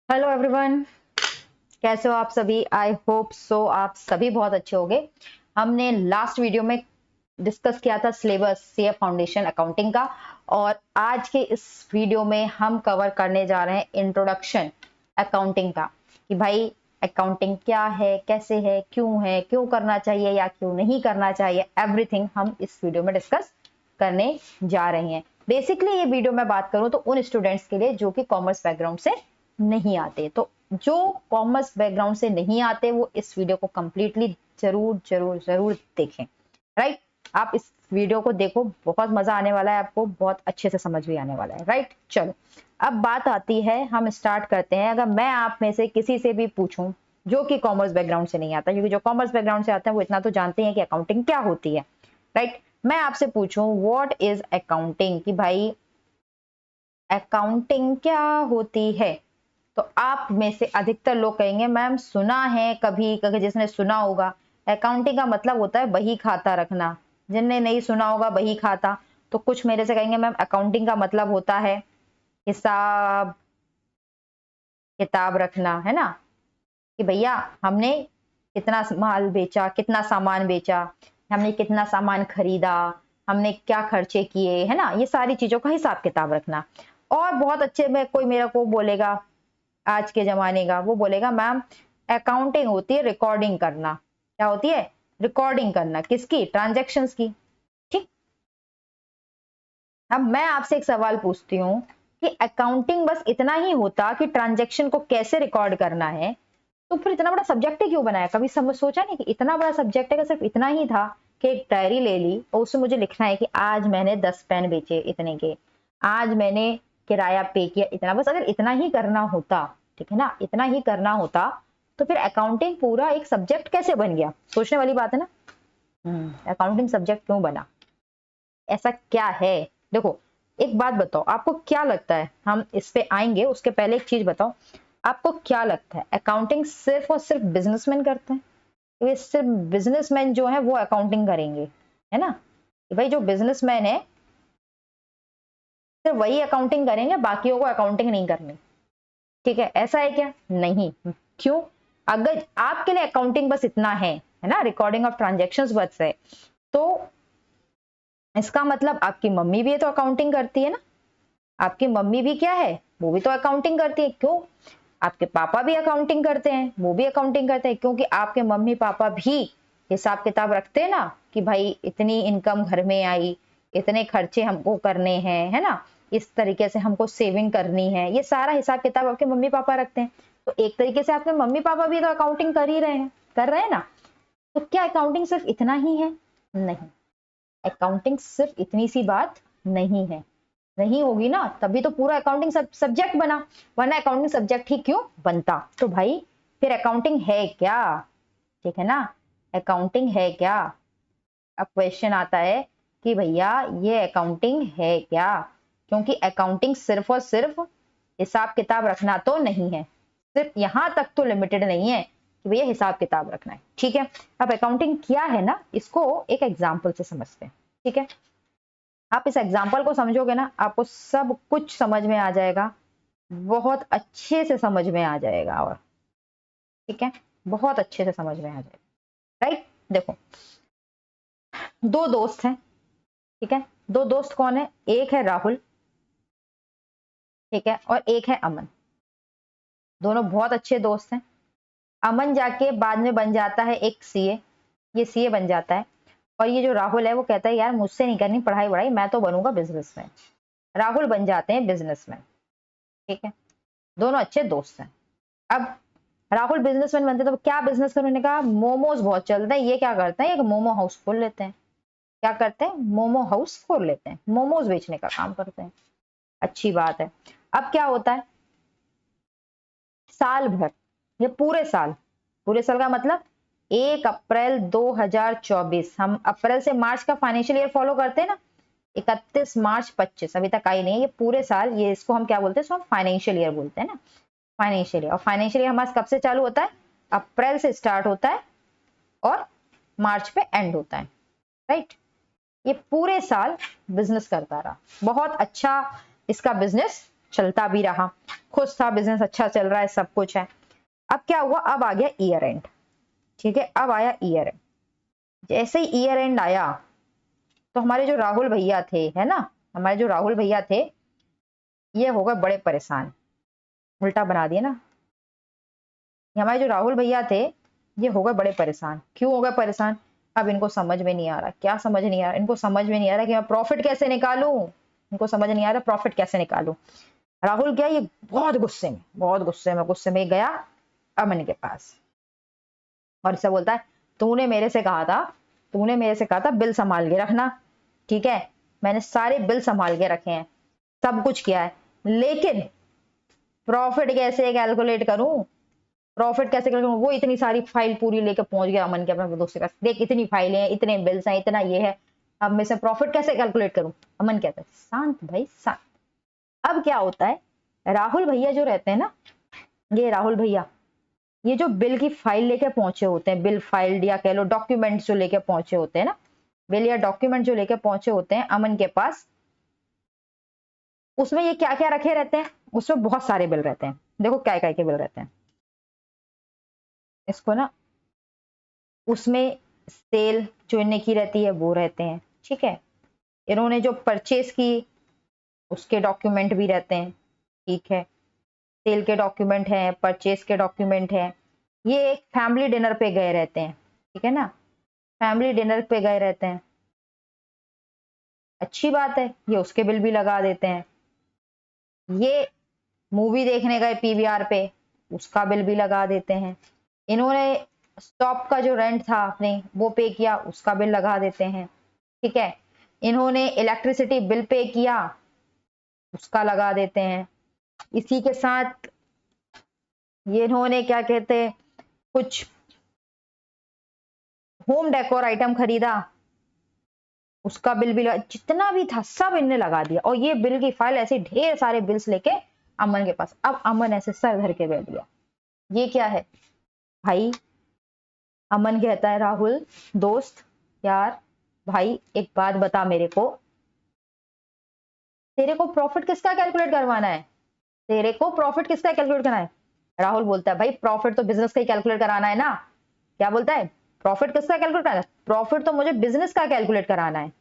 Hello everyone, कैसे हो आप सभी। आई होप सो आप सभी बहुत अच्छे होंगे। हमने लास्ट वीडियो में डिस्कस किया था सिलेबस सीए फाउंडेशन अकाउंटिंग का, और आज के इस वीडियो में हम कवर करने जा रहे हैं इंट्रोडक्शन अकाउंटिंग का, कि भाई अकाउंटिंग क्या है, कैसे है, क्यों करना चाहिए या क्यों नहीं करना चाहिए। एवरीथिंग हम इस वीडियो में डिस्कस करने जा रहे हैं। बेसिकली ये वीडियो मैं बात करूं तो उन स्टूडेंट्स के लिए जो कि कॉमर्स बैकग्राउंड से नहीं आते, तो जो कॉमर्स बैकग्राउंड से नहीं आते वो इस वीडियो को कंप्लीटली जरूर जरूर जरूर देखें। राइट, आप इस वीडियो को देखो, बहुत मजा आने वाला है, आपको बहुत अच्छे से समझ भी आने वाला है। राइट, चलो अब बात आती है, हम स्टार्ट करते हैं। अगर मैं आप में से किसी से भी पूछूं जो कि कॉमर्स बैकग्राउंड से नहीं आता, क्योंकि जो कॉमर्स बैकग्राउंड से आते हैं वो इतना तो जानते हैं कि अकाउंटिंग क्या होती है। राइट, मैं आपसे पूछूं व्हाट इज अकाउंटिंग, कि भाई अकाउंटिंग क्या होती है, तो आप में से अधिकतर लोग कहेंगे मैम सुना है, कभी कभी जिसने सुना होगा अकाउंटिंग का मतलब होता है बही खाता रखना। जिनने नहीं सुना होगा बही खाता, तो कुछ मेरे से कहेंगे मैम अकाउंटिंग का मतलब होता है हिसाब किताब रखना, है ना, कि भैया हमने कितना माल बेचा, कितना सामान बेचा, हमने कितना सामान खरीदा, हमने क्या खर्चे किए, है ना, ये सारी चीजों का हिसाब किताब रखना। और बहुत अच्छे में कोई मेरे को बोलेगा आज के जमाने का, वो बोलेगा मैम अकाउंटिंग होती है रिकॉर्डिंग करना। क्या होती है? रिकॉर्डिंग करना, किसकी? ट्रांजैक्शंस की। ठीक, अब मैं आपसे एक सवाल पूछती हूँ कि अकाउंटिंग बस इतना ही होता कि ट्रांजैक्शन को कैसे रिकॉर्ड करना है, तो फिर इतना बड़ा सब्जेक्ट क्यों बनाया? कभी समझ सोचा नहीं कि इतना बड़ा सब्जेक्ट है कि सिर्फ इतना ही था कि एक डायरी ले ली और उसमें मुझे लिखना है कि आज मैंने 10 पेन बेचे इतने के, आज मैंने किराया पे किया इतना। बस अगर इतना ही करना होता, ठीक है ना, इतना ही करना होता, तो फिर अकाउंटिंग पूरा एक सब्जेक्ट कैसे बन गया? सोचने वाली बात है ना। अकाउंटिंग सब्जेक्ट क्यों बना, ऐसा क्या है? देखो एक बात बताओ, आपको क्या लगता है, हम इस पे आएंगे उसके पहले एक चीज बताओ, आपको क्या लगता है अकाउंटिंग सिर्फ और सिर्फ बिजनेसमैन करते हैं? तो ये सिर्फ बिजनेसमैन जो है वो अकाउंटिंग करेंगे, है ना, कि भाई जो बिजनेसमैन है सिर्फ वही अकाउंटिंग करेंगे, बाकियों को अकाउंटिंग नहीं करनी? ठीक है, ऐसा है क्या? नहीं। क्यों? अगर आपके लिए अकाउंटिंग बस इतना है ना, रिकॉर्डिंग ऑफ ट्रांजेक्शन्स बस है, तो इसका मतलब आपकी मम्मी भी तो अकाउंटिंग करती है ना। आपकी मम्मी भी क्या है, वो भी तो अकाउंटिंग करती है। क्यों? आपके पापा भी अकाउंटिंग करते हैं, वो भी अकाउंटिंग करते हैं, क्योंकि आपके मम्मी पापा भी हिसाब किताब रखते हैं ना, कि भाई इतनी इनकम घर में आई, इतने खर्चे हमको करने हैं, है ना, इस तरीके से हमको सेविंग करनी है, ये सारा हिसाब किताब आपके मम्मी पापा रखते हैं। तो एक तरीके से आपके मम्मी पापा भी तो अकाउंटिंग कर ही रहे हैं, कर रहे हैं ना। तो क्या अकाउंटिंग सिर्फ इतना ही है? नहीं, अकाउंटिंग सिर्फ इतनी सी बात नहीं है। नहीं होगी ना तभी तो पूरा अकाउंटिंग सब्जेक्ट बना, वरना अकाउंटिंग सब्जेक्ट ही क्यों बनता? तो भाई फिर अकाउंटिंग है क्या? ठीक है ना, अकाउंटिंग है क्या? अब क्वेश्चन आता है कि भैया ये अकाउंटिंग है क्या, क्योंकि अकाउंटिंग सिर्फ और सिर्फ हिसाब किताब रखना तो नहीं है, सिर्फ यहां तक तो लिमिटेड नहीं है कि भैया हिसाब किताब रखना है। ठीक है, अब अकाउंटिंग क्या है ना, इसको एक एग्जाम्पल से समझते हैं। ठीक है, आप इस एग्जाम्पल को समझोगे ना, आपको सब कुछ समझ में आ जाएगा, बहुत अच्छे से समझ में आ जाएगा। और ठीक है, बहुत अच्छे से समझ में आ जाएगा। राइट, देखो दो दोस्त हैं, ठीक है, दो दोस्त कौन है? एक है राहुल, ठीक है, और एक है अमन। दोनों बहुत अच्छे दोस्त हैं। अमन जाके बाद में बन जाता है एक सीए, ये सीए बन जाता है, और ये जो राहुल है वो कहता है यार मुझसे नहीं करनी पढ़ाई वढ़ाई, मैं तो बनूंगा बिजनेसमैन। राहुल बन जाते हैं बिजनेसमैन। ठीक है, दोनों अच्छे दोस्त हैं। अब राहुल बिजनेसमैन बनते तो क्या बिजनेस करें? उन्होंने कहा मोमोज बहुत चलते हैं, ये क्या करते हैं, एक मोमो हाउस खोल लेते हैं। क्या करते हैं? मोमो हाउस खोल लेते हैं, मोमोज बेचने का काम करते हैं। अच्छी बात है। अब क्या होता है, साल भर, ये पूरे साल का मतलब 1 अप्रैल 2024, हम अप्रैल से मार्च का फाइनेंशियल ईयर फॉलो करते हैं ना, 31 मार्च 25 अभी तक आई नहीं है, ये पूरे साल, ये इसको हम क्या बोलते हैं, इसको हम फाइनेंशियल ईयर बोलते हैं ना, फाइनेंशियल ईयर। और फाइनेंशियल ईयर हमारा कब से चालू होता है? अप्रैल से स्टार्ट होता है और मार्च पे एंड होता है। राइट, ये पूरे साल बिजनेस करता रहा, बहुत अच्छा इसका बिजनेस चलता भी रहा, खुश था, बिजनेस अच्छा चल रहा है, सब कुछ है। अब क्या हुआ, अब आ गया ईयर एंड। ठीक है, अब आया ईयर एंड। जैसे ही ईयर एंड आया तो हमारे जो राहुल भैया थे, है ना, हमारे जो राहुल भैया थे, ये हो गए बड़े परेशान। उल्टा बना दिया ना, ये हमारे जो राहुल भैया थे ये हो गए बड़े परेशान। क्यों हो गए परेशान? अब इनको समझ में नहीं आ रहा। क्या समझ नहीं आ रहा? इनको समझ में नहीं आ रहा कि मैं प्रॉफिट कैसे निकालूं। इनको समझ नहीं आ रहा प्रॉफिट कैसे निकालूं। राहुल क्या, ये बहुत गुस्से में, बहुत गुस्से में गया अमन के पास और इससे बोलता है, तूने मेरे से कहा था, तूने मेरे से कहा था बिल संभाल के रखना। ठीक है, मैंने सारे बिल संभाल के रखे हैं, सब कुछ किया है, लेकिन प्रॉफिट कैसे कैलकुलेट करूं, प्रॉफिट कैसे कैलकुलेट करूं? वो इतनी सारी फाइल पूरी लेके पहुंच गया अमन के अपने दोस्त के पास, देख इतनी फाइलें हैं, इतने बिल्स हैं, इतना ये है, अब मैं से प्रॉफिट कैसे कैलकुलेट करूं? अमन कहता है, शांत भाई शांत। अब क्या होता है, राहुल भैया जो रहते हैं ना, ये राहुल भैया, ये जो बिल की फाइल लेके पहुंचे होते हैं, बिल फाइल या कह लो डॉक्यूमेंट्स जो लेके पहुंचे होते हैं ना, बिल या डॉक्यूमेंट जो लेके पहुंचे होते हैं अमन के पास, उसमें ये क्या क्या रखे रहते हैं? उसमें बहुत सारे बिल रहते हैं। देखो क्या क्या के बिल रहते हैं इसको ना, उसमें सेल जो इन्हें की रहती है वो रहते हैं। ठीक है, इन्होंने जो परचेज की उसके डॉक्यूमेंट भी रहते हैं। ठीक है, सेल के डॉक्यूमेंट हैं, परचेज के डॉक्यूमेंट हैं। ये एक फैमिली डिनर पे गए रहते हैं। ठीक है ना, फैमिली डिनर पे गए रहते हैं, अच्छी बात है, ये उसके बिल भी लगा देते हैं। ये मूवी देखने गए पीवीआर पे, उसका बिल भी लगा देते हैं। इन्होंने स्टॉप का जो रेंट था अपने वो पे किया, उसका बिल लगा देते हैं। ठीक है, इन्होंने इलेक्ट्रिसिटी बिल पे किया, उसका लगा देते हैं। इसी के साथ ये इन्होंने क्या कहते हैं, कुछ होम डेकोर आइटम खरीदा, उसका बिल भी लगा, जितना भी था सब इनने लगा दिया। और ये बिल की फाइल ऐसे ढेर सारे बिल्स लेके अमन के पास। अब अमन ऐसे सर धर के बैठ गया, ये क्या है भाई? अमन कहता है, राहुल दोस्त यार भाई एक बात बता मेरे को, तेरे को प्रॉफिट किसका कैलकुलेट करवाना है? तेरे को प्रॉफिट किसका कैलकुलेट करना है? राहुल बोलता है, भाई प्रॉफिट तो बिजनेस का ही कैलकुलेट कराना है ना। क्या बोलता है? प्रॉफिट किसका कैलकुलेट कराना है? प्रॉफिट तो मुझे बिजनेस का कैलकुलेट कराना है।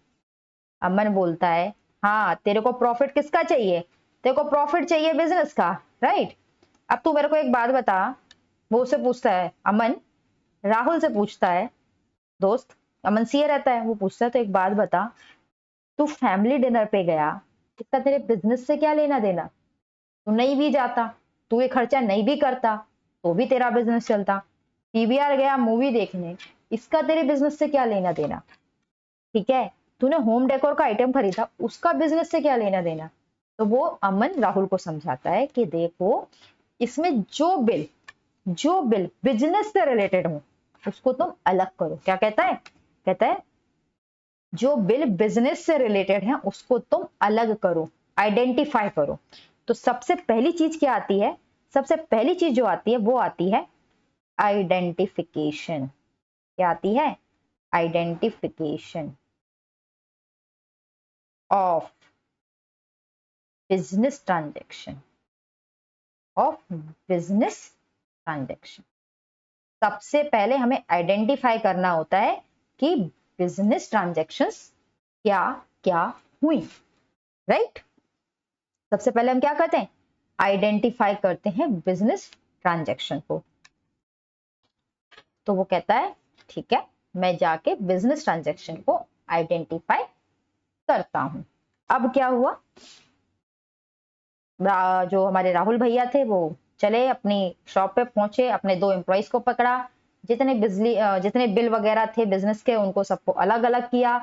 अमन बोलता है, हाँ तेरे को प्रॉफिट किसका चाहिए? तेरे को प्रॉफिट चाहिए बिजनेस का, राइट? अब तू मेरे को एक बात बता। वो उससे पूछता है, अमन राहुल से पूछता है, दोस्त अमन सीए रहता है, वो पूछता है तो एक बात बता, तू फैमिली डिनर पे गया, इसका तेरे बिजनेस से क्या लेना देना? तू नहीं भी जाता, तू ये खर्चा नहीं भी करता तो भी तेरा बिजनेस चलता। पीवीआर गया मूवी देखने, इसका तेरे बिजनेस से क्या लेना देना? ठीक है, तूने होम डेकोर का आइटम खरीदा, उसका बिजनेस से क्या लेना देना? तो वो अमन राहुल को समझाता है कि देखो, इसमें जो बिल बिजनेस से रिलेटेड हो उसको तुम अलग करो। क्या कहता है? कहता है जो बिल बिजनेस से रिलेटेड है उसको तुम अलग करो, आइडेंटिफाई करो। तो सबसे पहली चीज क्या आती है? सबसे पहली चीज जो आती है वो आती है आइडेंटिफिकेशन। क्या आती है? Identification of business transaction, of business transaction. सबसे पहले हमें आइडेंटिफाई करना होता है कि बिजनेस ट्रांजेक्शंस क्या क्या हुई, राइट? सबसे पहले हम क्या करते हैं? आइडेंटिफाई करते हैं बिजनेस ट्रांजेक्शन को। तो वो कहता है ठीक है, मैं जाके बिजनेस ट्रांजेक्शन को आइडेंटिफाई करता हूं। अब क्या हुआ, जो हमारे राहुल भैया थे वो चले अपनी शॉप पे पहुंचे, अपने दो एम्प्लॉइज को पकड़ा, जितने बिल वगैरह थे बिजनेस के उनको सबको अलग अलग किया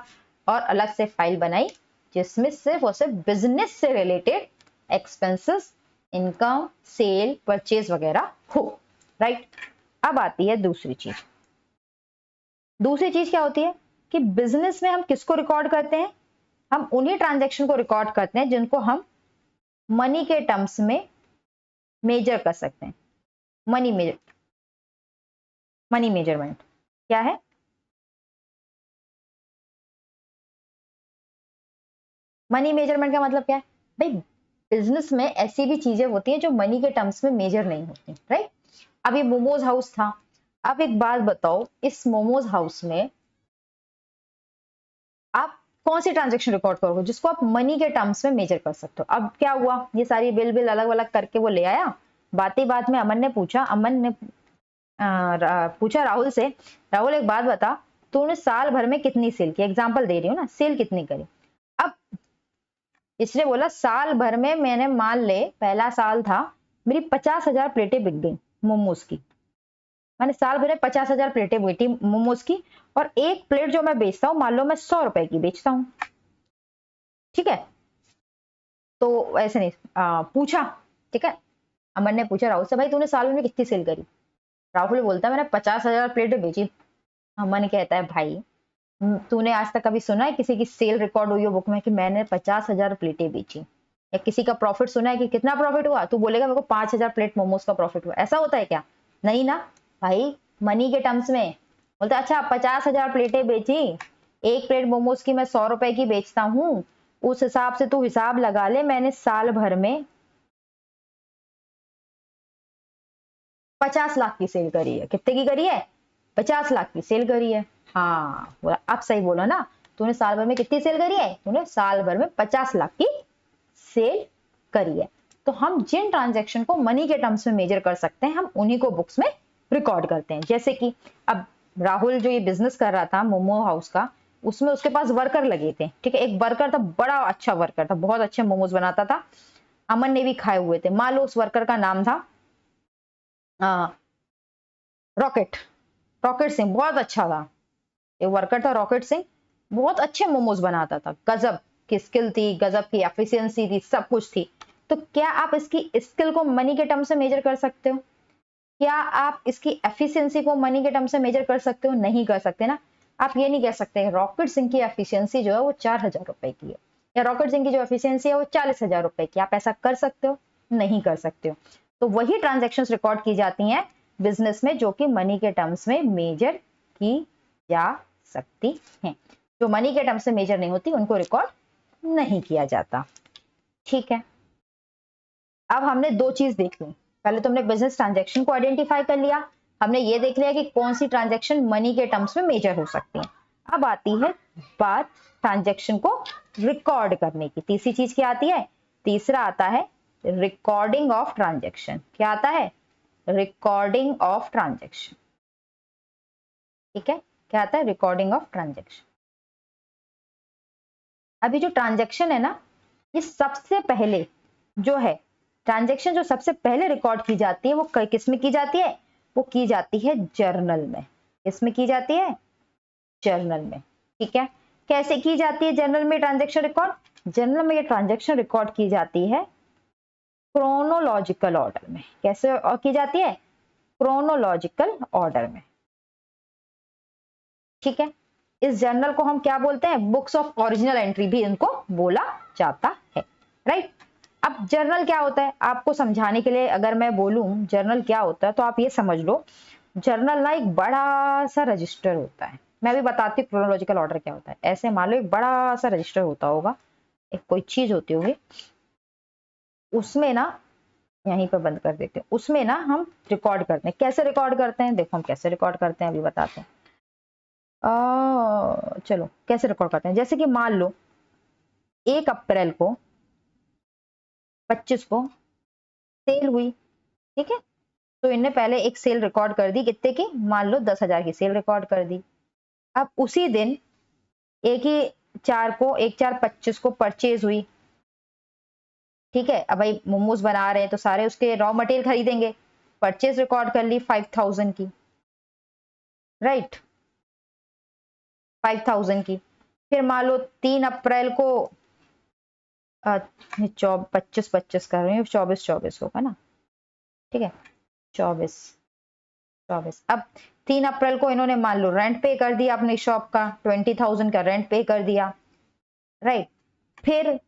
और अलग से फाइल बनाई जिसमें सिर्फ और सिर्फ बिजनेस से related expenses, income, sale, purchase वगैरह हो, राइट? अब आती है दूसरी चीज। दूसरी चीज क्या होती है कि बिजनेस में हम किसको रिकॉर्ड करते हैं? हम उन्हीं ट्रांजेक्शन को रिकॉर्ड करते हैं जिनको हम मनी के टर्म्स में मेजर कर सकते हैं। मनी मेजरमेंट क्या है? मनी मेजरमेंट का मतलब क्या है भाई? बिजनेस में ऐसी भी चीजें होती हैं जो मनी के टर्म्स में मेजर नहीं होती, राइट। अब ये मोमोज हाउस था। अब एक बात बताओ, इस मोमोज हाउस में आप कौन सी ट्रांजेक्शन रिकॉर्ड करोगे जिसको आप मनी के टर्म्स में मेजर कर सकते हो। अब क्या हुआ, ये सारी बिल बिल अलग अलग करके वो ले आया। बात ही बात में अमन ने पूछा राहुल से, राहुल एक बात बता, तूने साल भर में कितनी सेल की, एग्जाम्पल दे रही हूँ ना, सेल कितनी करी। अब इसने बोला साल भर में मैंने, मान ले पहला साल था, मेरी 50,000 प्लेटें बिक गई मोमोज की। मैंने साल भर में 50,000 प्लेटें बेची मोमोज की, और एक प्लेट जो मैं बेचता हूँ मान लो मैं 100 रुपए की बेचता हूँ, ठीक है। तो ऐसे नहीं पूछा, ठीक है। अमन ने पूछा राहुल से, भाई तूने साल भर में कितनी सेल करी। राहुल बोलता है मैंने 50,000 प्लेटें बेची। अमन कहता है भाई तूने आज तक कभी सुना है किसी की सेल रिकॉर्ड हुई हो बुक में कि मैंने 50,000 प्लेटें बेची, या किसी का प्रॉफिट सुना है कि कितना प्रॉफिट हुआ, तू बोलेगा मेरे को 5,000 प्लेट मोमोज का प्रॉफिट हुआ, ऐसा होता है क्या। नहीं ना भाई, मनी के टर्म्स में बोलता अच्छा 50,000 प्लेटें बेची, एक प्लेट मोमोज की मैं 100 रुपए की बेचता हूँ, उस हिसाब से तू हिसाब लगा ले मैंने साल भर में 50 लाख की सेल करी है। कितने की करी है, 50 लाख की सेल करी है। हाँ बोला, अब सही बोला ना, तूने साल भर में कितनी सेल करी है, तूने साल भर में 50 लाख की सेल करी है। तो हम जिन ट्रांजैक्शन को मनी के टर्म्स में मेजर कर सकते हैं हम उन्हीं को बुक्स में रिकॉर्ड करते हैं। जैसे कि अब राहुल जो ये बिजनेस कर रहा था मोमो हाउस का, उसमें उसके पास वर्कर लगे थे, ठीक है। एक वर्कर था, बड़ा अच्छा वर्कर था, बहुत अच्छे मोमोज बनाता था, अमन ने भी खाए हुए थे। मान लो उस वर्कर का नाम था रॉकेट, रॉकेट सिंह, बहुत अच्छा था। एक वर्कर था रॉकेट सिंह, बहुत अच्छे मोमोज बनाता था, गजब की स्किल थी, गजब की एफिशिएंसी थी, सब कुछ थी। तो क्या आप इसकी स्किल को मनी के टर्म से मेजर कर सकते हो, क्या आप इसकी एफिशिएंसी को मनी के टर्म से मेजर कर सकते हो, नहीं कर सकते ना। आप ये नहीं कह सकते रॉकेट सिंह की एफिशिएंसी जो है वो 4,000 रुपए की है, या रॉकेट सिंह की जो एफिशिएंसी है वो 40,000 रुपए की, आप ऐसा कर सकते हो, नहीं कर सकते हो। तो वही ट्रांजेक्शन रिकॉर्ड की जाती हैं बिजनेस में जो कि मनी के टर्म्स में मेजर की जा सकती हैं। जो मनी के टर्म्स से मेजर नहीं होती उनको रिकॉर्ड नहीं किया जाता, ठीक है। अब हमने दो चीज देख ली, पहले तो हमने बिजनेस ट्रांजैक्शन को आइडेंटिफाई कर लिया, हमने ये देख लिया कि कौन सी ट्रांजैक्शन मनी के टर्म्स में मेजर हो सकती है। अब आती है बात ट्रांजैक्शन को रिकॉर्ड करने की, तीसरी चीज क्या आती है, तीसरा आता है रिकॉर्डिंग ऑफ ट्रांजैक्शन। क्या आता है, रिकॉर्डिंग ऑफ ट्रांजैक्शन, ठीक है। क्या आता है, रिकॉर्डिंग ऑफ ट्रांजैक्शन। अभी जो ट्रांजैक्शन है ना, ये सबसे पहले जो है ट्रांजैक्शन जो सबसे पहले रिकॉर्ड की जाती है वो किस में की जाती है, वो की जाती है जर्नल में। किसमें की जाती है, जर्नल में, ठीक है। कैसे की जाती है जर्नल में ट्रांजैक्शन रिकॉर्ड, जर्नल में ये ट्रांजैक्शन रिकॉर्ड की जाती है क्रोनोलॉजिकल ऑर्डर में। कैसे की जाती है, क्रोनोलॉजिकल ऑर्डर में, ठीक है। इस जर्नल को हम क्या बोलते हैं, बुक्स ऑफ ओरिजिनल एंट्री भी इनको बोला जाता है, राइट। अब जर्नल क्या होता है, आपको समझाने के लिए अगर मैं बोलूं जर्नल क्या होता है तो आप ये समझ लो, जर्नल ना एक बड़ा सा रजिस्टर होता है। मैं भी बताती हूँ क्रोनोलॉजिकल ऑर्डर क्या होता है। ऐसे मान लो एक बड़ा सा रजिस्टर होता होगा, एक कोई चीज होती होगी, उसमें ना, यहीं पर बंद कर देते हैं, उसमें ना हम रिकॉर्ड करते हैं। कैसे रिकॉर्ड करते हैं, देखो हम कैसे रिकॉर्ड करते हैं अभी बताते हैं। चलो कैसे रिकॉर्ड करते हैं, जैसे कि मान लो 1 अप्रैल को 25 को सेल हुई, ठीक है। तो इनने पहले एक सेल रिकॉर्ड कर दी, कितने की, मान लो 10,000 की सेल रिकॉर्ड कर दी। अब उसी दिन 1/4/25 को परचेज हुई, ठीक है। अब भाई मोमोज बना रहे हैं तो सारे उसके रॉ मटेरियल खरीदेंगे, परचेज रिकॉर्ड कर ली 5,000 की, राइट, 5,000 की। फिर मान लो 3 अप्रैल को 25 कर रही हूँ, 24 होगा ना, ठीक है, 24। अब 3 अप्रैल को इन्होंने मान लो रेंट पे कर दिया अपनी शॉप का, 20,000 का रेंट पे कर दिया, राइट। फिर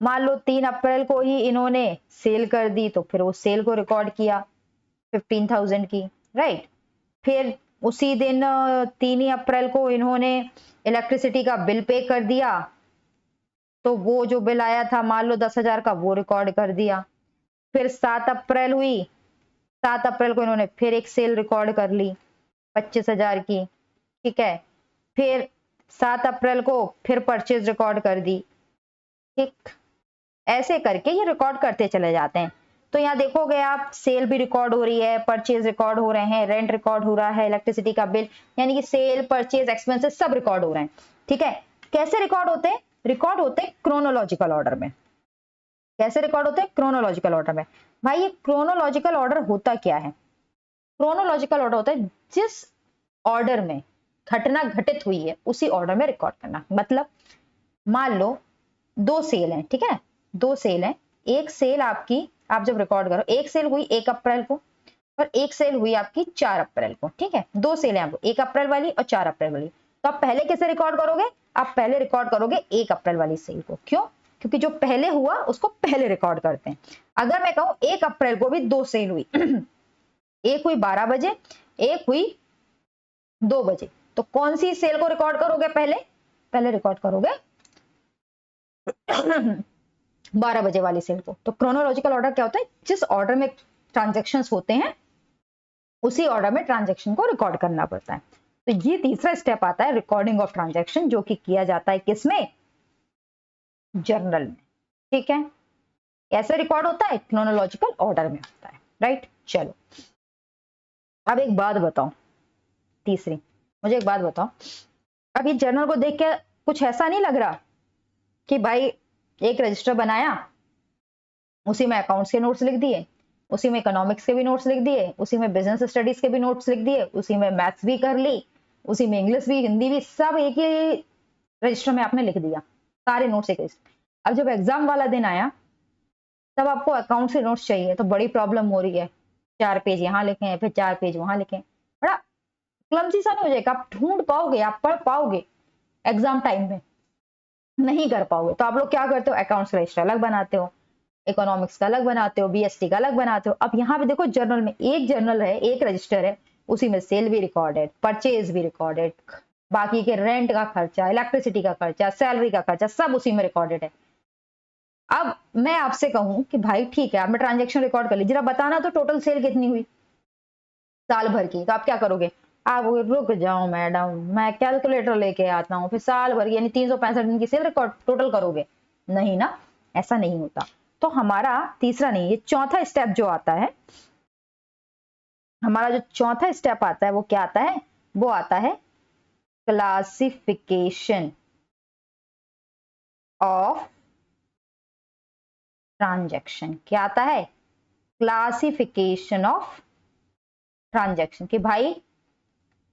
मान लो 3 अप्रैल को ही इन्होंने सेल कर दी, तो फिर वो सेल को रिकॉर्ड किया 15,000 की, राइट। फिर उसी दिन 3 ही अप्रैल को इन्होंने इलेक्ट्रिसिटी का बिल पे कर दिया तो वो जो बिल आया था मान लो 10,000 का, वो रिकॉर्ड कर दिया। फिर 7 अप्रैल हुई, 7 अप्रैल को इन्होंने फिर एक सेल रिकॉर्ड कर ली 25,000 की, ठीक है। फिर 7 अप्रैल को फिर परचेज रिकॉर्ड कर दी, ठीक। ऐसे करके ये रिकॉर्ड करते चले जाते हैं। तो यहाँ देखोगे आप, सेल भी रिकॉर्ड हो रही है, परचेज रिकॉर्ड हो रहे हैं, रेंट रिकॉर्ड हो रहा है, इलेक्ट्रिसिटी का बिल, यानी कि सेल, परचेज, एक्सपेंसेस सब रिकॉर्ड हो रहे हैं, ठीक है। कैसे रिकॉर्ड होते हैं? रिकॉर्ड होते हैं क्रोनोलॉजिकल ऑर्डर में। कैसे रिकॉर्ड होते हैं? क्रोनोलॉजिकल ऑर्डर में। भाई ये क्रोनोलॉजिकल ऑर्डर होता क्या है? क्रोनोलॉजिकल ऑर्डर होता है जिस ऑर्डर में घटना घटित हुई है उसी ऑर्डर में रिकॉर्ड करना। मतलब मान लो 2 सेल हैं, ठीक है, 2 सेल हैं। एक सेल आपकी, आप जब रिकॉर्ड करो, एक सेल हुई 1 अप्रैल को और एक सेल हुई आपकी 4 अप्रैल को, ठीक है। 2 सेल हैं, 1 अप्रैल वाली और 4 अप्रैल वाली। तो आप पहले कैसे रिकॉर्ड करोगे? आप पहले रिकॉर्ड करोगे 1 अप्रैल वाली सेल को। क्यों? क्योंकि जो पहले हुआ उसको पहले रिकॉर्ड करते हैं। अगर मैं कहूं 1 अप्रैल को भी 2 सेल हुई एक हुई 12 बजे, एक हुई 2 बजे, तो कौन सी सेल को रिकॉर्ड करोगे पहले? पहले रिकॉर्ड करोगे 12 बजे वाली सेल को। तो क्रोनोलॉजिकल ऑर्डर क्या होता है? जिस ऑर्डर में ट्रांजेक्शन्स होते हैं उसी ऑर्डर में ट्रांजेक्शन को रिकॉर्ड करना पड़ता है। तो ये तीसरा स्टेप आता है रिकॉर्डिंग ऑफ ट्रांजेक्शन, जो कि किया जाता है किसमें? जर्नल में, ठीक है। कैसे रिकॉर्ड होता है? क्रोनोलॉजिकल ऑर्डर में होता है, राइट। चलो अब एक बात बताओ, तीसरी, मुझे एक बात बताओ, अब ये जर्नल को देख के कुछ ऐसा नहीं लग रहा कि भाई एक रजिस्टर बनाया, उसी में अकाउंट्स के नोट्स लिख दिए, उसी में इकोनॉमिक्स के भी नोट्स लिख दिए, उसी में बिजनेस स्टडीज के भी नोट्स लिख दिए, उसी में मैथ्स भी कर ली, उसी में इंग्लिश भी, हिंदी भी, सब एक ही रजिस्टर में आपने लिख दिया, सारे नोट्स एक रजिस्टर। अब जब एग्जाम वाला दिन आया तब आपको अकाउंट से नोट्स चाहिए, तो बड़ी प्रॉब्लम हो रही है। 4 पेज यहाँ लिखे हैं, फिर 4 पेज वहां लिखे, बड़ा क्लमजी सा नहीं हो जाएगा? आप ढूंढ पाओगे, आप पढ़ पाओगे एग्जाम टाइम में? नहीं कर पाओगे। तो आप लोग क्या करते हो? अकाउंट्स का रजिस्टर अलग बनाते हो, इकोनॉमिक्स का अलग बनाते हो, बीएसटी का अलग बनाते हो। अब यहाँ पे देखो जर्नल में एक जर्नल है, एक रजिस्टर है, उसी में सेल भी रिकॉर्डेड, परचेज भी रिकॉर्डेड, बाकी के रेंट का खर्चा, इलेक्ट्रिसिटी का खर्चा, सैलरी का खर्चा, सब उसी में रिकॉर्डेड है। अब मैं आपसे कहूं कि भाई ठीक है, आपने ट्रांजेक्शन रिकॉर्ड कर ली, जरा बताना तो टोटल सेल कितनी हुई साल भर की। तो आप क्या करोगे? आप रुक जाओ मैडम, मैं कैलकुलेटर लेके आता हूँ, फिर साल भर यानी 365 दिन की सेल रिकॉर्ड टोटल करोगे? नहीं ना, ऐसा नहीं होता। तो हमारा तीसरा नहीं, ये चौथा स्टेप जो आता है, हमारा जो चौथा स्टेप आता है वो क्या आता है? वो आता है क्लासिफिकेशन ऑफ ट्रांजैक्शन। क्या आता है? Classification of transaction. कि भाई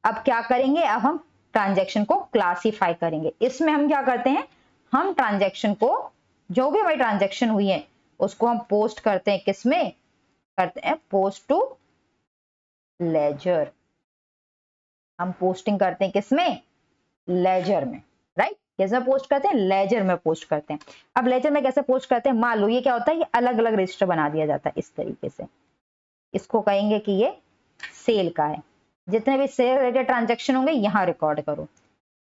अब क्या करेंगे? अब हम ट्रांजैक्शन को क्लासिफाई करेंगे। इसमें हम क्या करते हैं? हम ट्रांजैक्शन को, जो भी हमारी ट्रांजैक्शन हुई है उसको हम पोस्ट करते हैं, किसमें करते हैं? Post to ledger. हम पोस्टिंग करते हैं किसमें? लेजर में, राइट। कैसे पोस्ट करते हैं? लेजर में पोस्ट करते हैं। अब लेजर में कैसे पोस्ट करते हैं? मान लो ये क्या होता है, ये अलग अलग रजिस्टर बना दिया जाता है इस तरीके से। इसको कहेंगे कि ये सेल का है, जितने भी सेल रिलेटेड ट्रांजेक्शन होंगे यहां रिकॉर्ड करो,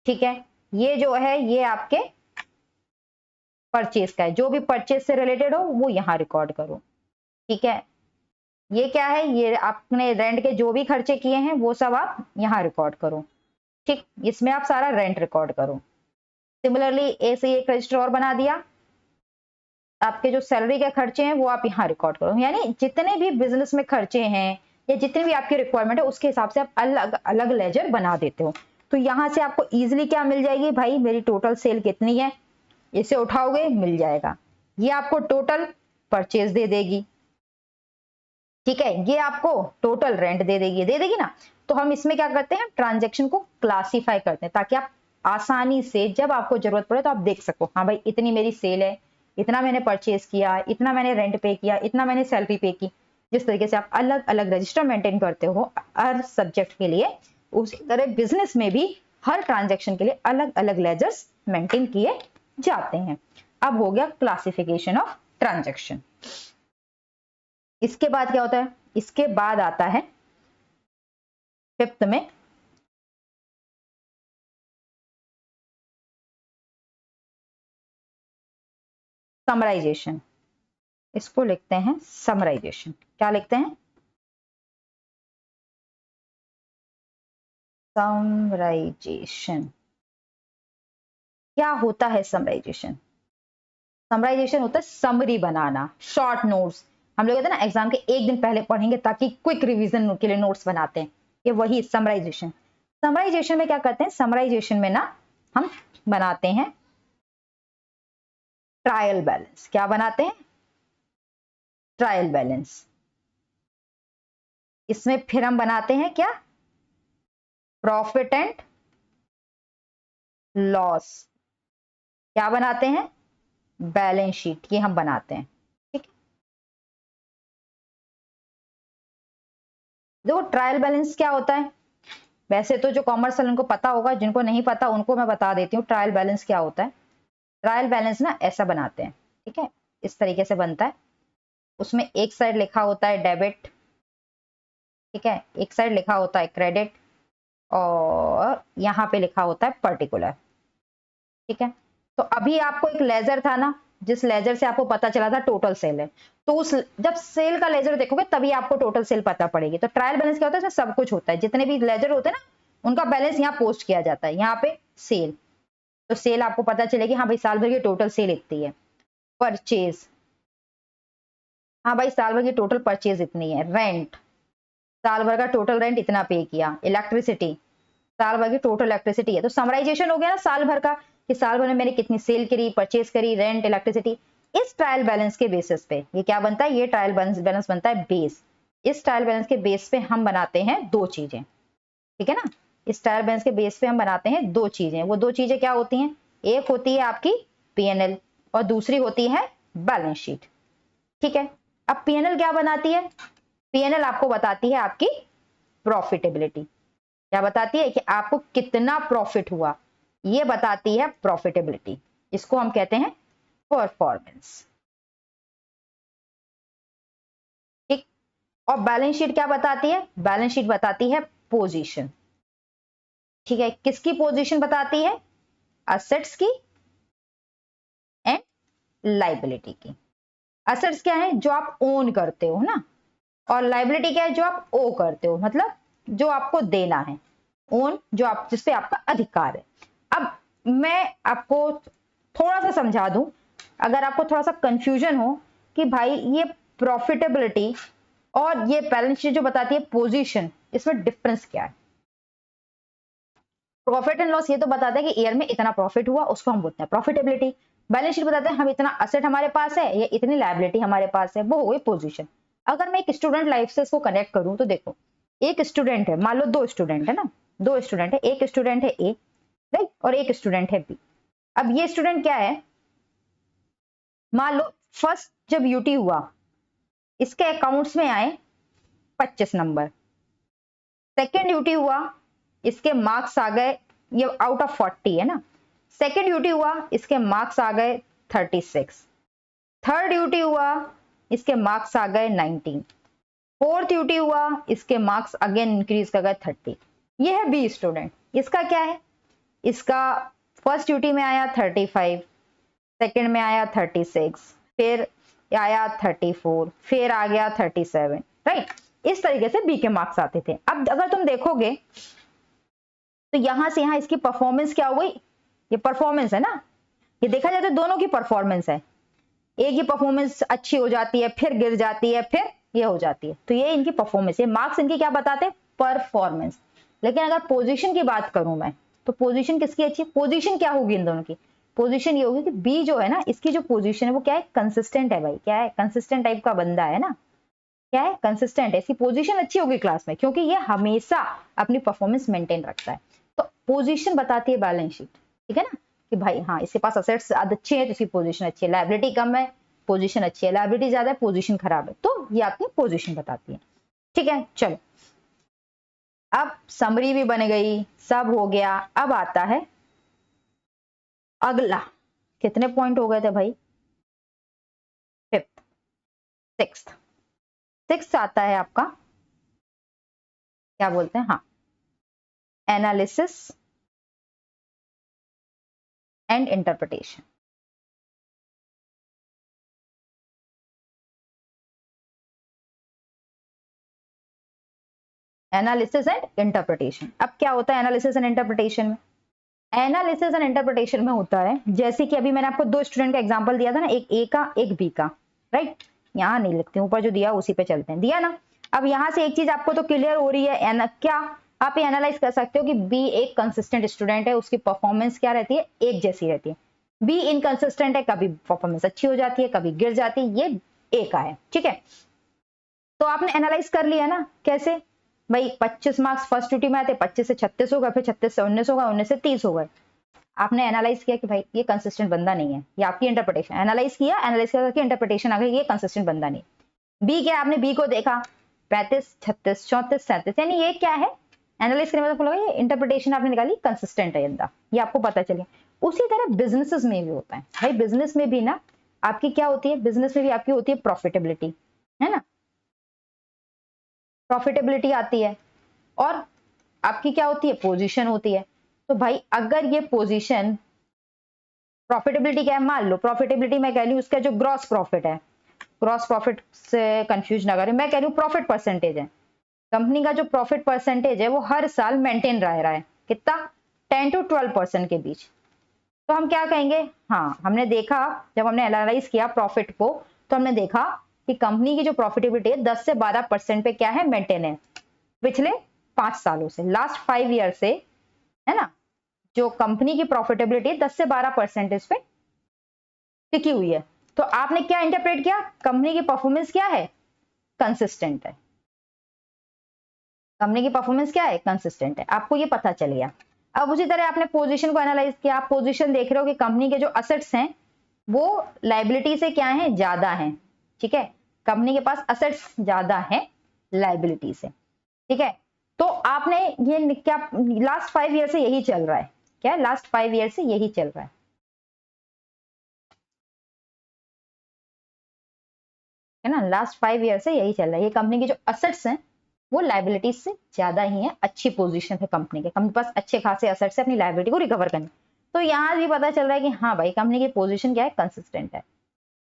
ठीक है। ये जो है ये आपके परचेज का है, जो भी परचेज से रिलेटेड हो वो यहां रिकॉर्ड करो, ठीक है। ये क्या है? ये आपने रेंट के जो भी खर्चे किए हैं वो सब आप यहां रिकॉर्ड करो, ठीक। इसमें आप सारा रेंट रिकॉर्ड करो। सिमिलरली ऐसे एक रजिस्टर और बना दिया, आपके जो सैलरी के खर्चे हैं वो आप यहाँ रिकॉर्ड करो। यानी जितने भी बिजनेस में खर्चे हैं या जितने भी आपकी रिक्वायरमेंट है उसके हिसाब से आप अलग अलग लेजर बना देते हो। तो यहाँ से आपको इजिली क्या मिल जाएगी? भाई मेरी टोटल सेल कितनी है, इसे उठाओगे मिल जाएगा। ये आपको टोटल परचेज दे देगी, ठीक है। ये आपको टोटल रेंट दे देगी ना। तो हम इसमें क्या करते हैं? ट्रांजेक्शन को क्लासिफाई करते हैं ताकि आप आसानी से जब आपको जरूरत पड़े तो आप देख सको, हाँ भाई इतनी मेरी सेल है, इतना मैंने परचेज किया, इतना मैंने रेंट पे किया, इतना मैंने सैलरी पे की। जिस तरीके से आप अलग अलग रजिस्टर मेंटेन करते हो हर सब्जेक्ट के लिए, उसी तरह बिजनेस में भी हर ट्रांजेक्शन के लिए अलग अलग लेजर्स मेंटेन किए जाते हैं। अब हो गया क्लासिफिकेशन ऑफ ट्रांजेक्शन। इसके बाद क्या होता है? इसके बाद आता है फिफ्थ में समराइजेशन, इसको लिखते हैं समराइजेशन। क्या लिखते हैं? समराइजेशन। क्या होता है समराइजेशन? समराइजेशन होता है समरी बनाना, शॉर्ट नोट्स। हम लोग कहते हैं ना एग्जाम के एक दिन पहले पढ़ेंगे ताकि क्विक रिवीजन के लिए नोट्स बनाते हैं, ये वही समराइजेशन। समराइजेशन में क्या करते हैं? समराइजेशन में ना हम बनाते हैं ट्रायल बैलेंस। क्या बनाते हैं? Trial balance. इसमें फिर हम बनाते हैं क्या? Profit and loss. क्या बनाते हैं? बैलेंस शीट, ये हम बनाते हैं। ठीक है, देखो ट्रायल बैलेंस क्या होता है, वैसे तो जो कॉमर्स वाले उनको पता होगा, जिनको नहीं पता उनको मैं बता देती हूँ ट्रायल बैलेंस क्या होता है। ट्रायल बैलेंस ना ऐसा बनाते हैं, ठीक है, इस तरीके से बनता है। उसमें एक साइड लिखा होता है डेबिट, ठीक है, एक साइड लिखा होता है क्रेडिट, और यहाँ पे लिखा होता है पर्टिकुलर। ठीक है, तो अभी आपको एक लेजर था ना, जिस लेजर से आपको पता चला था टोटल सेल है, तो उस जब सेल का लेजर देखोगे तभी आपको टोटल सेल पता पड़ेगी। तो ट्रायल बैलेंस क्या होता है? इसमें सब कुछ होता है, जितने भी लेजर होते हैं ना उनका बैलेंस यहाँ पोस्ट किया जाता है। यहाँ पे सेल, तो सेल आपको पता चलेगी, हाँ भाई साल भर की टोटल सेल इतनी है। परचेज, हाँ भाई साल भर की टोटल परचेज इतनी है। रेंट, साल भर का टोटल रेंट इतना पे किया। इलेक्ट्रिसिटी, साल भर की टोटल इलेक्ट्रिसिटी है। तो समराइजेशन हो गया ना साल भर का, कि साल भर में मैंने कितनी सेल करी, परचेज करी, रेंट, इलेक्ट्रिसिटी। इस ट्रायल बैलेंस के बेसिस पे ये क्या बनता है? ये ट्रायल बैलेंस बनता है बेस। इस ट्रायल बैलेंस के बेस पे हम बनाते हैं दो चीजें, ठीक है ना। इस ट्रायल बैलेंस के बेस पे हम बनाते हैं दो चीजें। वो दो चीजें क्या होती हैं? एक होती है आपकी पीएनएल और दूसरी होती है बैलेंस शीट। ठीक है, अब पीएनएल क्या बनाती है? पीएनएल आपको बताती है आपकी प्रॉफिटेबिलिटी। क्या बताती है? कि आपको कितना प्रॉफिट हुआ, ये बताती है प्रॉफिटेबिलिटी। इसको हम कहते हैं परफॉर्मेंस। ठीक, और बैलेंस शीट क्या बताती है? बैलेंस शीट बताती है पोजीशन। ठीक है, किसकी पोजीशन बताती है? असेट्स की एंड लाइबिलिटी की। असेट्स क्या है? जो आप ओन करते हो ना, और लाइबिलिटी क्या है? जो आप ओ करते हो, मतलब जो आपको देना है। ओन, जो आप जिसपे आपका अधिकार है। अब मैं आपको थोड़ा सा समझा दूं, अगर आपको थोड़ा सा कंफ्यूजन हो कि भाई ये प्रॉफिटेबिलिटी और ये बैलेंस शीट जो बताती है पोजीशन, इसमें डिफरेंस क्या है। प्रॉफिट एंड लॉस ये तो बताता है कि ईयर में इतना प्रॉफिट हुआ, उसको हम बोलते हैं प्रॉफिटेबिलिटी। बैलेंस शीट बताते हैं हम इतना असेट हमारे पास है, ये इतनी लायबिलिटी हमारे पास है, वो हो गई पोजीशन। अगर मैं एक स्टूडेंट लाइफ से इसको कनेक्ट करूं तो देखो, एक स्टूडेंट है, मान लो दो स्टूडेंट है ना, दो स्टूडेंट है, एक स्टूडेंट है ए, राइट, और एक स्टूडेंट है बी। अब ये स्टूडेंट क्या है, मान लो फर्स्ट जब यूटी हुआ, इसके अकाउंट्स में आए 25 नंबर। सेकेंड यूटी हुआ, इसके मार्क्स आ गए, ये आउट ऑफ 40 है ना, सेकेंड यूटी हुआ, इसके मार्क्स आ गए 36। थर्ड यूटी हुआ, इसके मार्क्स आ गए 19। फोर्थ यूटी हुआ, इसके मार्क्स अगेन इंक्रीज कर गए 30। ये है बी स्टूडेंट। इसका क्या है? इसका फर्स्ट यूटी में आया 35, सेकेंड में आया 36, फिर आया 34, फिर आ गया 37, राइट। इस तरीके से बी के मार्क्स आते थे। अब अगर तुम देखोगे तो यहां से यहां इसकी परफॉर्मेंस क्या हो गई? ये परफॉर्मेंस है ना, ये देखा जाए तो दोनों की परफॉर्मेंस है। एक की परफॉर्मेंस अच्छी हो जाती है, फिर गिर जाती है, फिर ये हो जाती है, तो ये इनकी परफॉर्मेंस है। मार्क्स इनकी क्या बताते हैं? परफॉर्मेंस। लेकिन अगर पोजीशन की बात करूं मैं, तो पोजीशन किसकी अच्छी? पोजीशन क्या होगी इन दोनों की? पोजीशन ये होगी कि बी जो है ना, इसकी जो पोजीशन है वो क्या है? कंसिस्टेंट है भाई। क्या है? कंसिस्टेंट टाइप का बंदा है ना, क्या है? कंसिस्टेंट है, इसकी पोजीशन अच्छी होगी क्लास में, क्योंकि ये हमेशा अपनी परफॉर्मेंस मेंटेन रखता है। तो पोजीशन बताती है बैलेंस शीट, ठीक है ना, कि भाई हाँ इसके पास असेट्स अच्छे हैं तो इसकी पोजीशन अच्छी है, लायबिलिटी कम है, पोजीशन अच्छी है, लायबिलिटी ज्यादा है, पोजीशन खराब है, तो ये आपकी पोजीशन बताती है। ठीक है, चलो अब समरी भी बन गई, सब हो गया। अब आता है अगला, कितने पॉइंट हो गए थे भाई? Fifth, sixth. सिक्स्थ आता है आपका, क्या बोलते हैं, हाँ, analysis and interpretation. Analysis and interpretation. अब क्या होता है एनालिसिस एंड इंटरप्रिटेशन में? एनालिसिस एंड इंटरप्रिटेशन में होता है, जैसे कि अभी मैंने आपको दो स्टूडेंट का एग्जांपल दिया था ना, एक ए का एक बी का, राइट? यहाँ नहीं लिखते, ऊपर जो दिया उसी पे चलते हैं, दिया ना। अब यहाँ से एक चीज आपको तो क्लियर हो रही है, क्या आप ये एनालाइज कर सकते हो कि बी एक कंसिस्टेंट स्टूडेंट है, उसकी परफॉर्मेंस क्या रहती है, एक जैसी रहती है। बी इनकंसिस्टेंट है, कभी परफॉर्मेंस अच्छी हो जाती है, कभी गिर जाती है, ये ए का है, ठीक है। तो आपने एनालाइज कर लिया ना, कैसे भाई 25 मार्क्स फर्स्ट ड्यूटी में आते, 25 से 36 हो गए, फिर 36 से 19 हो गए, 19 से 30 हो गए। आपने एनालाइज किया कि भाई ये कंसिस्टेंट बंदा नहीं है, ये आपकी इंटरप्रिटेशन, एनालाइज किया, एनालाइज करके इंटरप्रिटेशन आ गई ये कंसिस्टेंट बंदा नहीं। बी क्या, आपने बी को देखा 35, 36, 34, 37, यानी ये क्या है, एनालाइज करने मतलब ये इंटरप्रिटेशन आपने निकाली, कंसिस्टेंट है बंदा, ये आपको पता चले। उसी तरह बिजनेसेस में भी होता है भाई, बिजनेस में भी ना आपकी क्या होती है, बिजनेस में भी आपकी होती है प्रॉफिटेबिलिटी, है ना, प्रॉफिटेबिलिटी आती है, और आपकी क्या होती है, पोजीशन होती है। तो भाई अगर ये पोजीशन, प्रॉफिटेबिलिटी क्या है, मान लो प्रॉफिटेबिलिटी मैं कह रही हूँ उसका जो ग्रॉस प्रॉफिट है, ग्रॉस प्रॉफिट से कंफ्यूज ना करें, मैं कह रही हूँ प्रॉफिट परसेंटेज है, कंपनी का जो प्रॉफिट परसेंटेज है वो हर साल मेंटेन रह रहा है, कितना, 10 to 12% के बीच। तो हम क्या कहेंगे, हाँ हमने देखा, जब हमने एनालाइज किया प्रॉफिट को, तो हमने देखा कि कंपनी की जो प्रॉफिटेबिलिटी है 10 से 12% पे क्या है, मेंटेन है, पिछले 5 सालों से, लास्ट 5 ईयर से, है ना, जो कंपनी की प्रॉफिटेबिलिटी 10 से 12% पे टिकी हुई है। तो आपने क्या इंटरप्रेट किया, कंपनी की परफॉर्मेंस क्या है, कंसिस्टेंट है, कंपनी की परफॉर्मेंस क्या है, कंसिस्टेंट है, आपको ये पता चल गया। अब उसी तरह आपने पोजीशन को एनालाइज किया, आप पोजीशन देख रहे हो कि कंपनी के जो असेट्स हैं वो लाइबिलिटी से क्या है, ज्यादा है, ठीक है, कंपनी के पास असेट्स ज्यादा है लाइबिलिटी से, ठीक है। तो आपने ये क्या, लास्ट 5 ईयर से यही चल रहा है, क्या लास्ट 5 ईयर से यही चल रहा है ना, लास्ट 5 ईयर से यही चल रहा है, ये कंपनी की जो असेट्स हैं वो लाइबिलिटीज से ज्यादा ही है, अच्छी पोजीशन है कंपनी के, कंपनी के पास अच्छे खासे असेट्स है अपनी लाइबिलिटी को रिकवर करने। तो यहाँ भी पता चल रहा है कि हाँ भाई कंपनी की पोजीशन क्या है, कंसिस्टेंट है,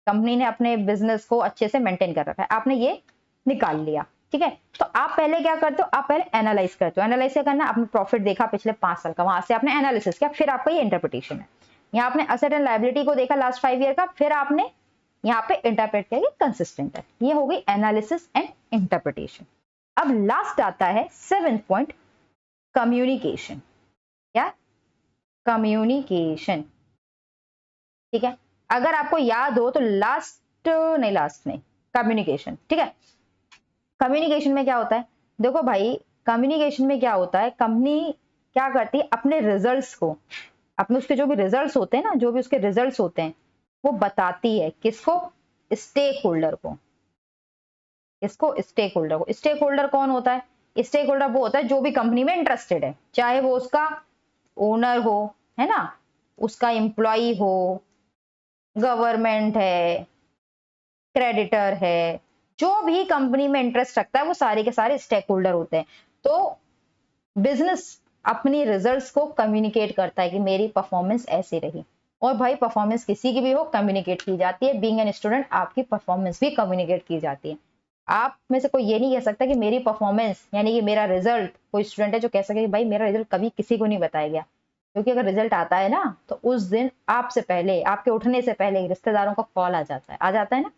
कंपनी ने अपने बिजनेस को अच्छे से मेंटेन कर रखा है, आपने ये निकाल लिया, ठीक है। तो आप पहले क्या करते हो, आप पहले एनालाइज करते हो, एनालाइज क्या करना, आपने प्रॉफिट देखा पिछले 5 साल का, वहां से आपने एनालिसिस किया, फिर आपका ये इंटरप्रिटेशन है, यहाँ आपने असेट एंड लाइबिलिटी को देखा लास्ट 5 ईयर का, फिर आपने यहाँ पे इंटरप्रेट किया कि कंसिस्टेंट है, ये हो गई एनालिसिस एंड इंटरप्रिटेशन। अब लास्ट आता है 7th पॉइंट, कम्युनिकेशन। क्या, कम्युनिकेशन, ठीक है। अगर आपको याद हो तो लास्ट नहीं, कम्युनिकेशन, ठीक है। कम्युनिकेशन में क्या होता है, देखो भाई कम्युनिकेशन में क्या होता है, कंपनी क्या करती है, अपने रिजल्ट्स को, अपने उसके जो भी रिजल्ट्स होते हैं ना, जो भी उसके रिजल्ट्स होते हैं वो बताती है, किसको, स्टेक होल्डर को, इसको स्टेक होल्डर को। स्टेक होल्डर कौन होता है, स्टेक होल्डर वो होता है जो भी कंपनी में इंटरेस्टेड है, चाहे वो उसका ओनर हो, है ना, उसका एम्प्लॉय हो, गवर्नमेंट है, क्रेडिटर है, जो भी कंपनी में इंटरेस्ट रखता है वो सारे के सारे स्टेक होल्डर होते हैं। तो बिजनेस अपनी रिजल्ट्स को कम्युनिकेट करता है कि मेरी परफॉर्मेंस ऐसे रही, और भाई परफॉर्मेंस किसी की भी हो कम्युनिकेट की जाती है, बीइंग एन स्टूडेंट आपकी परफॉर्मेंस भी कम्युनिकेट की जाती है। आप में से कोई ये नहीं कह सकता कि मेरी परफॉर्मेंस यानी कि मेरा रिजल्ट, कोई स्टूडेंट है जो कह सके कि भाई मेरा रिजल्ट कभी किसी को नहीं बताया गया, क्योंकि अगर रिजल्ट आता है ना तो उस दिन आपसे पहले, आपके उठने से पहले रिश्तेदारों का कॉल आ जाता है ना,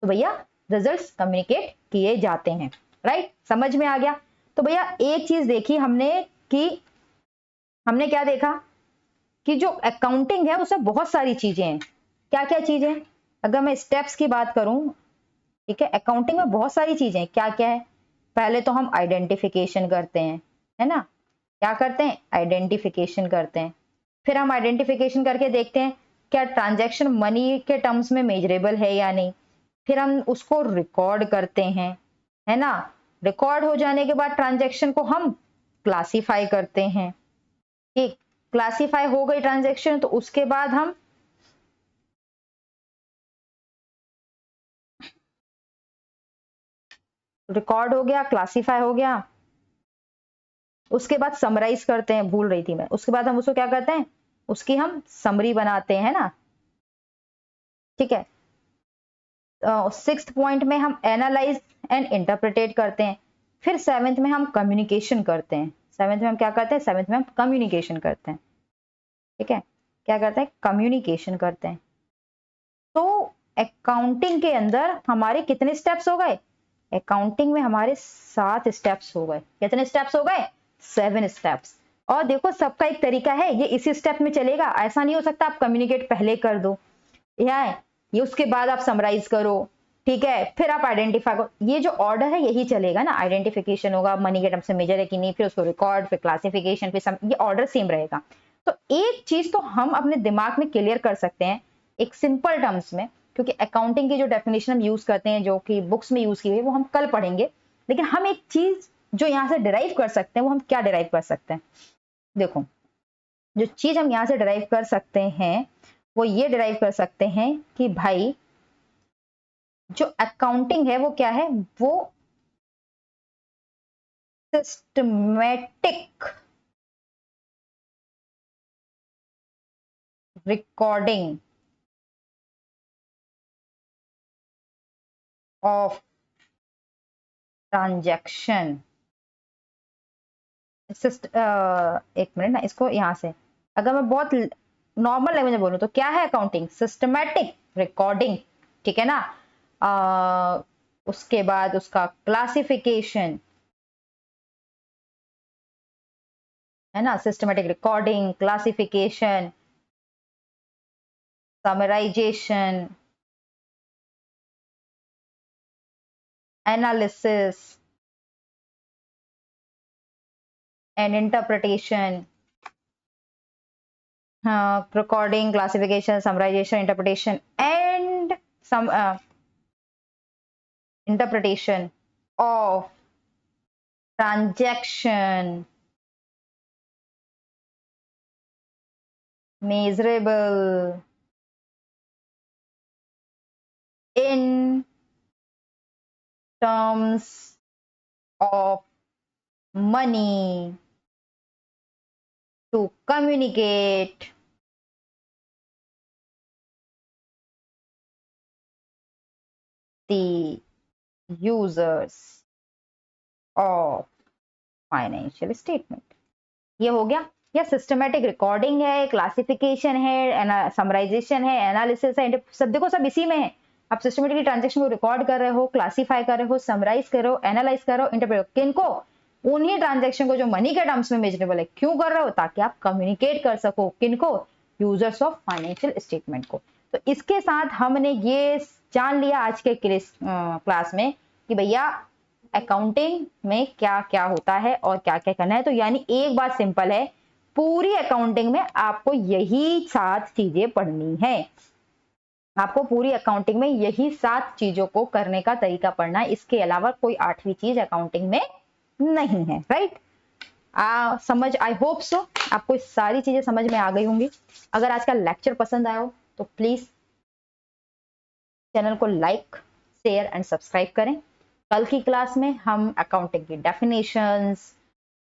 तो भैया रिजल्ट्स कम्युनिकेट किए जाते हैं, राइट, समझ में आ गया। तो भैया एक चीज देखी हमने कि हमने क्या देखा कि जो अकाउंटिंग है उसमें बहुत सारी चीजें हैं, क्या क्या चीजें, अगर मैं स्टेप्स की बात करूं, ठीक है, अकाउंटिंग में बहुत सारी चीजें क्या क्या है। पहले तो हम आइडेंटिफिकेशन करते हैं, है ना, क्या करते हैं, आइडेंटिफिकेशन करते हैं, फिर हम आइडेंटिफिकेशन करके देखते हैं क्या ट्रांजैक्शन मनी के टर्म्स में मेजरेबल है या नहीं, फिर हम उसको रिकॉर्ड करते हैं, है ना, रिकॉर्ड हो जाने के बाद ट्रांजैक्शन को हम क्लासिफाई करते हैं, ठीक, क्लासिफाई हो गई ट्रांजैक्शन तो उसके बाद हम रिकॉर्ड हो गया, क्लासिफाई हो गया, उसके बाद समराइज करते हैं, भूल रही थी मैं, उसके बाद हम उसको क्या करते हैं, उसकी हम समरी बनाते हैं ना, ठीक है। 6th पॉइंट में हम एनालाइज एंड इंटरप्रिटेट करते हैं, फिर 7th में हम कम्युनिकेशन करते हैं। 7th में हम क्या करते हैं? 7th में हम कम्युनिकेशन करते हैं। ठीक है, क्या करते हैं? कम्युनिकेशन करते हैं। तो अकाउंटिंग के अंदर हमारे कितने स्टेप्स हो गए? अकाउंटिंग में हमारे 7 स्टेप्स हो गए। कितने स्टेप्स हो गए? 7 स्टेप्स। और देखो सबका एक तरीका है, ये इसी स्टेप में चलेगा। ऐसा नहीं हो सकता आप कम्युनिकेट पहले कर दो या ये उसके बाद आप समराइज करो, ठीक है, फिर आप आइडेंटिफाई करो। ये जो ऑर्डर है यही चलेगा ना। आइडेंटिफिकेशन होगा, मनी के टर्म से मेजर है कि नहीं, फिर उसको रिकॉर्ड, फिर क्लासिफिकेशन, फिर ये ऑर्डर सेम रहेगा। तो एक चीज तो हम अपने दिमाग में क्लियर कर सकते हैं एक सिंपल टर्म्स में, क्योंकि अकाउंटिंग की जो डेफिनेशन हम यूज करते हैं, जो कि बुक्स में यूज की हुई, वो हम कल पढ़ेंगे। लेकिन हम एक चीज जो यहाँ से डिराइव कर सकते हैं, वो हम क्या डिराइव कर सकते हैं? देखो, जो चीज हम यहाँ से डिराइव कर सकते हैं वो ये डिराइव कर सकते हैं कि भाई जो अकाउंटिंग है वो क्या है? वो सिस्टमैटिक रिकॉर्डिंग ऑफ ट्रांजैक्शन। एक मिनट ना, इसको यहां से अगर मैं बहुत नॉर्मल लैंग्वेज में बोलूं तो क्या है अकाउंटिंग? सिस्टमैटिक रिकॉर्डिंग, ठीक है ना। उसके बाद उसका क्लासिफिकेशन है ना, systematic recording, classification, summarization, analysis and interpretation. recording, classification, summarization, interpretation, and some interpretation of transaction, measurable in terms of money to communicate the users of financial statement। ये हो गया। या सिस्टमैटिक रिकॉर्डिंग है, classification है, summarization है, analysis है, सब देखो सब इसी में है। आप सिस्टमैटिकली ट्रांजैक्शन को रिकॉर्ड कर रहे हो, क्लासिफाई कर रहे हो, समराइज कर रहे हो, एनालाइज कर रहे हो, इंटरप्रेट। किनको? उन्हीं ट्रांजैक्शन को जो मनी के टर्म्स में मेजरेबल है। क्यों कर रहे हो? ताकि आप कम्युनिकेट कर सको। किनको? यूजर्स ऑफ फाइनेंशियल स्टेटमेंट को। तो इसके साथ हमने ये जान लिया आज के क्लास में कि भैया अकाउंटिंग में क्या क्या होता है और क्या क्या करना है। तो यानी एक बात सिंपल है, पूरी अकाउंटिंग में आपको यही 7 चीजें पढ़नी है। आपको पूरी अकाउंटिंग में यही 7 चीजों को करने का तरीका पढ़ना है। इसके अलावा कोई 8वीं चीज अकाउंटिंग में नहीं है। राइट? समझ, आई होप सो आपको सारी चीजें समझ में आ गई होंगी। अगर आज का लेक्चर पसंद आया हो तो प्लीज चैनल को लाइक, शेयर एंड सब्सक्राइब करें। कल की क्लास में हम अकाउंटिंग की डेफिनेशंस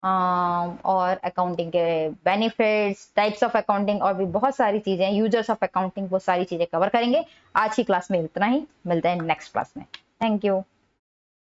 और अकाउंटिंग के बेनिफिट्स, टाइप्स ऑफ अकाउंटिंग और भी बहुत सारी चीजें, यूजर्स ऑफ अकाउंटिंग, वो सारी चीजें कवर करेंगे। आज की क्लास में इतना ही। मिलते हैं नेक्स्ट क्लास में। Thank you.